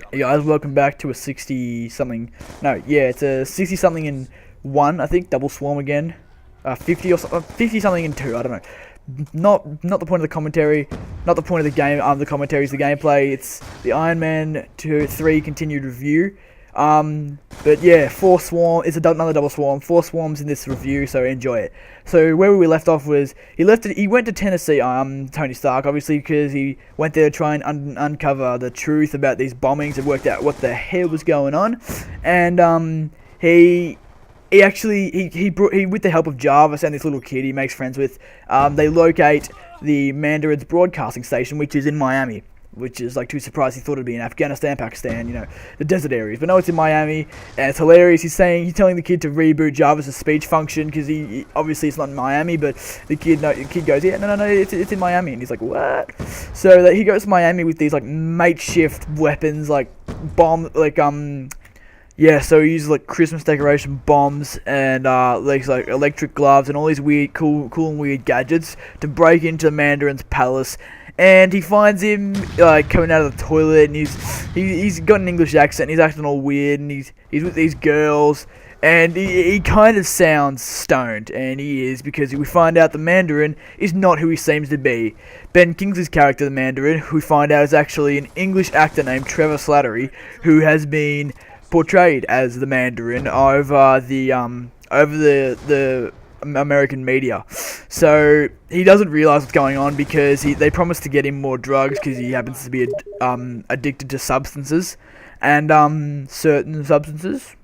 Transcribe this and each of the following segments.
Hey guys, welcome back to a 60 something. No, yeah, it's a 60 something in one, I think. Double Swarm again. 50 or 50 something in two. I don't know. Not the point of the commentary. Not the point of the game. The commentary is the gameplay. It's the Iron Man 2 3 continued review. But yeah, four swarm. It's another double swarm. Four swarms in this review, so enjoy it. So where we left off was he went to Tennessee. Tony Stark, obviously, because he went there to try and uncover the truth about these bombings and worked out what the hell was going on, and he actually with the help of Jarvis and this little kid he makes friends with, they locate the Mandarin's broadcasting station, which is in Miami. Which is like too surprised. He thought it'd be in Afghanistan, Pakistan, the desert areas. But no, it's in Miami, and it's hilarious. He's telling the kid to reboot Jarvis' speech function because he obviously it's not in Miami. But the kid goes, yeah, no, it's in Miami, and he's like, what? So that he goes to Miami with these like makeshift weapons, like yeah, so he uses like Christmas decoration bombs and like electric gloves and all these weird, cool and weird gadgets to break into Mandarin's palace. And he finds him coming out of the toilet, and he's got an English accent. And he's acting all weird, and he's with these girls, and he kind of sounds stoned, and he is, because we find out the Mandarin is not who he seems to be. Ben Kingsley's character, the Mandarin, who we find out is actually an English actor named Trevor Slattery, who has been portrayed as the Mandarin over the American media. So he doesn't realize what's going on because they promise to get him more drugs because he happens to be addicted to substances and certain substances,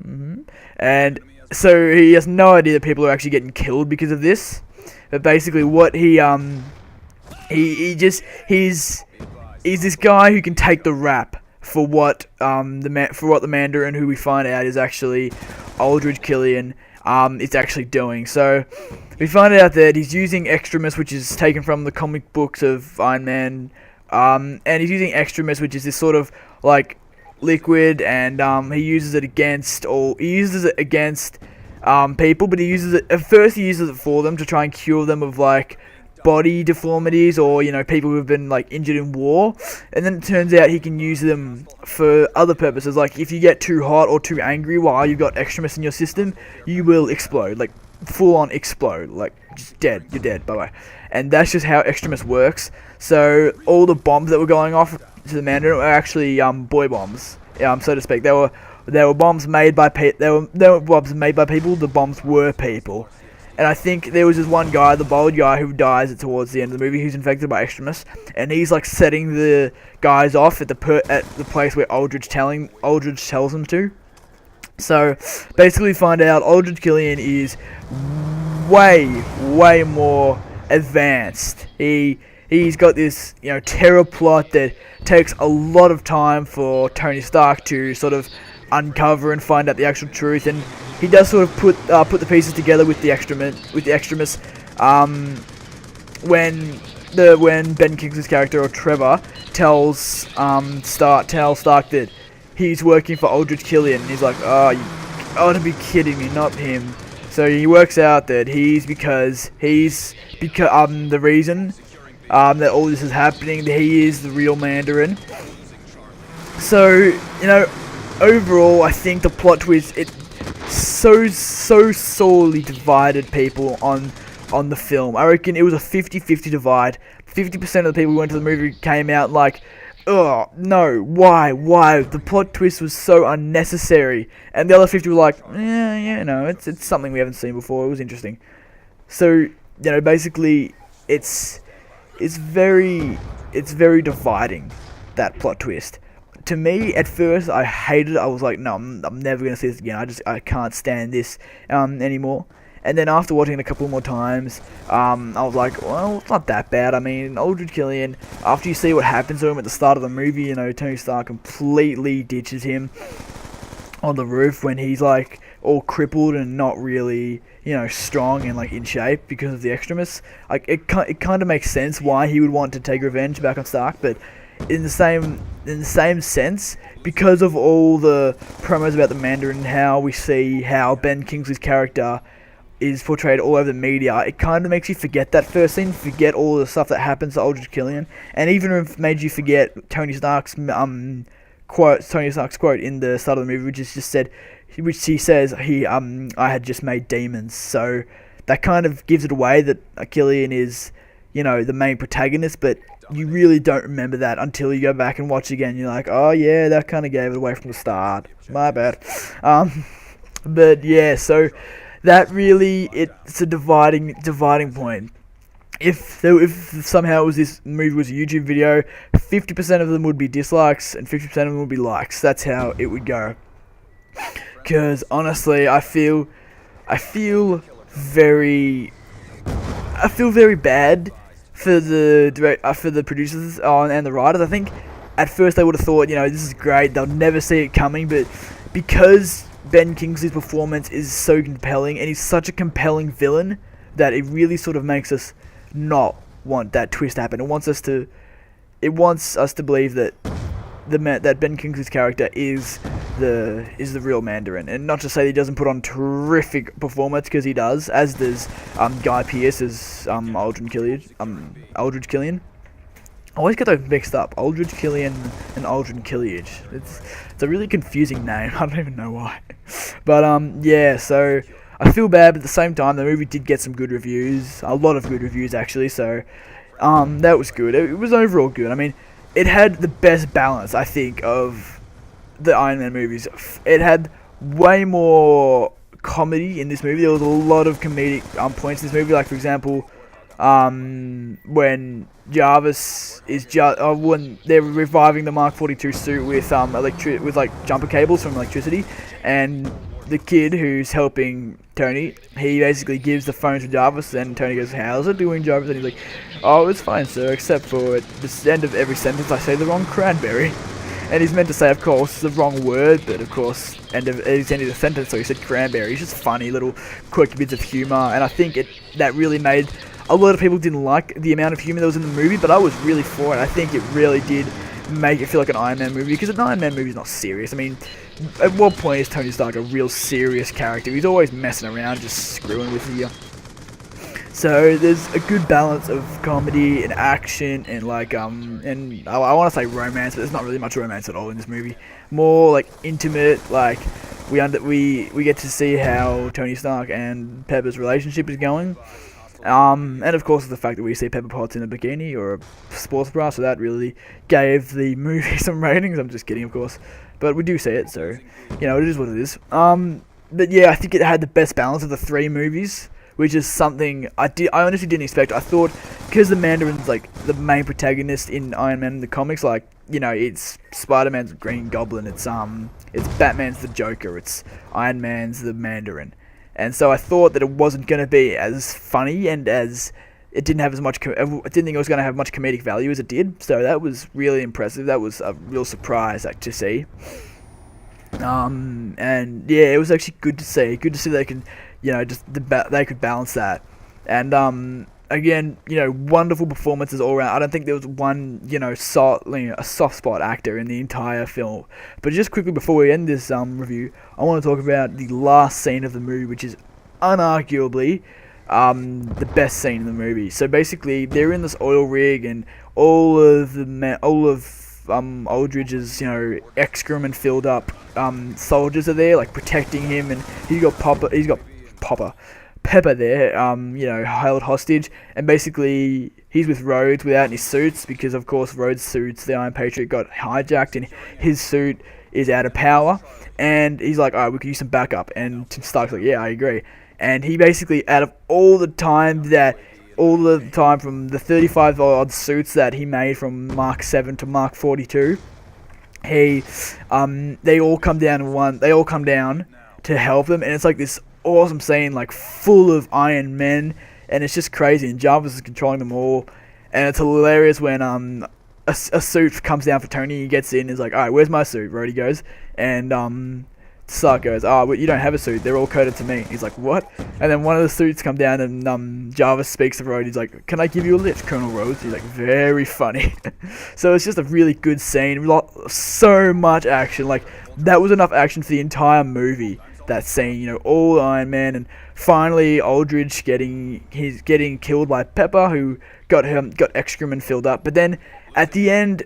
and so he has no idea that people are actually getting killed because of this. But basically, what he's this guy who can take the rap for what the Mandarin, who we find out is actually Aldrich Killian, it's actually doing. So we find out that he's using Extremis, which is taken from the comic books of Iron Man, and he's using Extremis, which is this sort of like liquid, and he uses it against people, but he uses it for them to try and cure them of like body deformities, or people who have been like injured in war. And then it turns out he can use them for other purposes, like if you get too hot or too angry while you've got Extremis in your system, you will explode, like full on explode, like just dead, you're dead, bye bye. And that's just how Extremis works. So all the bombs that were going off to the Mandarin were actually boy bombs, so to speak. They were bombs made by they were bombs made by people. The bombs were people. And I think there was this one guy, the bald guy, who dies towards the end of the movie, who's infected by Extremis, and he's like setting the guys off at the place where Aldrich tells them to. So basically, find out Aldrich Killian is way more advanced. He's got this terror plot that takes a lot of time for Tony Stark to sort of uncover and find out the actual truth, and he does sort of put the pieces together with the Extremis. When Ben Kingsley's character, or Trevor, tells Stark that he's working for Aldrich Killian, and he's like, oh, you ought to be kidding me, not him. So he works out that he's the reason that all this is happening, that he is the real Mandarin. So overall, I think the plot twist, it so sorely divided people on the film. I reckon it was a 50-50 divide. 50% of the people who went to the movie came out like, oh no, why? The plot twist was so unnecessary. And the other 50 were like, no, it's something we haven't seen before. It was interesting. So basically, it's very dividing, that plot twist. To me, at first, I hated it. I was like, no, I'm never going to see this again. I can't stand this anymore. And then after watching it a couple more times, I was like, well, it's not that bad. I mean, Aldrich Killian, after you see what happens to him at the start of the movie, Tony Stark completely ditches him on the roof when he's like all crippled and not really, strong and like in shape because of the Extremis. Like it kind of makes sense why he would want to take revenge back on Stark, but in the same sense, because of all the promos about the Mandarin and how we see how Ben Kingsley's character is portrayed all over the media, it kind of makes you forget that first scene, forget all the stuff that happens to Aldrich Killian, and even if it made you forget Tony Stark's quote, Tony Stark's quote in the start of the movie, which he says I had just made demons. So that kind of gives it away that Killian is, the main protagonist, but you really don't remember that until you go back and watch again. You're like, oh yeah, that kind of gave it away from the start. My bad. But yeah, so that really, it's a dividing point. If somehow this movie was a YouTube video, 50% of them would be dislikes and 50% of them would be likes. That's how it would go. Because honestly, I feel very bad for the producers and the writers. I think at first they would have thought, this is great, they'll never see it coming, but because Ben Kingsley's performance is so compelling and he's such a compelling villain that it really sort of makes us not want that twist to happen. It wants us to believe that that Ben Kingsley's character is the real Mandarin, and not to say that he doesn't put on terrific performance, because he does, as does Guy Pearce as Aldrich Killian. I always get those mixed up, Aldrich Killian and Aldrin Killian. It's a really confusing name. I don't even know why. But yeah, so I feel bad, but at the same time, the movie did get some good reviews, a lot of good reviews actually. So that was good. It was overall good. I mean, it had the best balance, I think, of the Iron Man movies. It had way more comedy in this movie. There was a lot of comedic points in this movie. Like, for example, when Jarvis is when they're reviving the Mark 42 suit with with jumper cables from electricity, and the kid who's helping Tony, he basically gives the phone to Jarvis, and Tony goes, "How's it doing, Jarvis?" And he's like, "Oh, it's fine, sir, except for at the end of every sentence I say the wrong cranberry." And he's meant to say, of course, the wrong word, but of course, he's ended the sentence, so he said cranberry. It's just funny little quirky bits of humour, and I think that really made a lot of people didn't like the amount of humour that was in the movie, but I was really for it. I think it really did make it feel like an Iron Man movie, because an Iron Man movie is not serious. I mean, at what point is Tony Stark a real serious character? He's always messing around, just screwing with you. So there's a good balance of comedy and action and and I want to say romance, but there's not really much romance at all in this movie. More like intimate, like we get to see how Tony Stark and Pepper's relationship is going. And of course the fact that we see Pepper Potts in a bikini or a sports bra, so that really gave the movie some ratings. I'm just kidding, of course, but we do see it, so it is what it is. But yeah, I think it had the best balance of the three movies, which is something I honestly didn't expect. I thought, because the Mandarin's like the main protagonist in Iron Man in the comics, it's Spider-Man's the Green Goblin, it's Batman's the Joker, it's Iron Man's the Mandarin. And so I thought that it wasn't going to be as funny, and as it didn't have as much. I didn't think it was going to have much comedic value as it did. So that was really impressive. That was a real surprise to see. And yeah, it was actually good to see. Good to see they can, they could balance that. And again, wonderful performances all around. I don't think there was one, a soft spot actor in the entire film. But just quickly before we end this review, I want to talk about the last scene of the movie, which is unarguably the best scene in the movie. So basically, they're in this oil rig, and all of Aldridge's, excrement filled up soldiers are there, protecting him, and he's got Pepper there, held hostage, and basically he's with Rhodes without any suits, because of course Rhodes' suits, the Iron Patriot, got hijacked, and his suit is out of power, and he's like, alright, we could use some backup, and Tim Stark's like, yeah, I agree. And he basically, out of all the time from the 35 odd suits that he made from Mark 7 to Mark 42, they all come down to help them, and it's like this awesome scene, full of Iron Men, and it's just crazy, and Jarvis is controlling them all, and it's hilarious when a suit comes down for Tony. He gets in and is like, alright, where's my suit? Rhodey goes, and Stark goes, oh, well, you don't have a suit, they're all coded to me. He's like, what? And then one of the suits come down, and Jarvis speaks to Rhodes. He's like, can I give you a lift, Colonel Rhodes? He's like, very funny. So it's just a really good scene, so much action, that was enough action for the entire movie. That scene, all Iron Man, and finally Aldrich getting killed by Pepper, who got excrement filled up. But then at the end,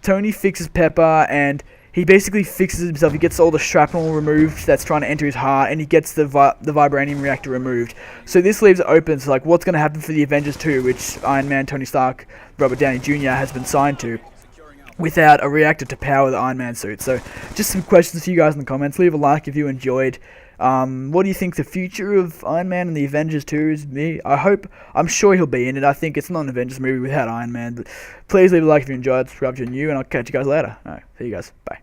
Tony fixes Pepper, and he basically fixes himself. He gets all the shrapnel removed that's trying to enter his heart, and he gets the vibranium reactor removed. So this leaves it open to like what's going to happen for the Avengers 2, which Iron Man, Tony Stark, Robert Downey Jr. has been signed to, without a reactor to power the Iron Man suit. So just some questions for you guys in the comments. Leave a like if you enjoyed. What do you think the future of Iron Man and the Avengers 2 is? I'm sure he'll be in it. I think it's not an Avengers movie without Iron Man. But please leave a like if you enjoyed, subscribe if you're new, and I'll catch you guys later. Alright, see you guys. Bye.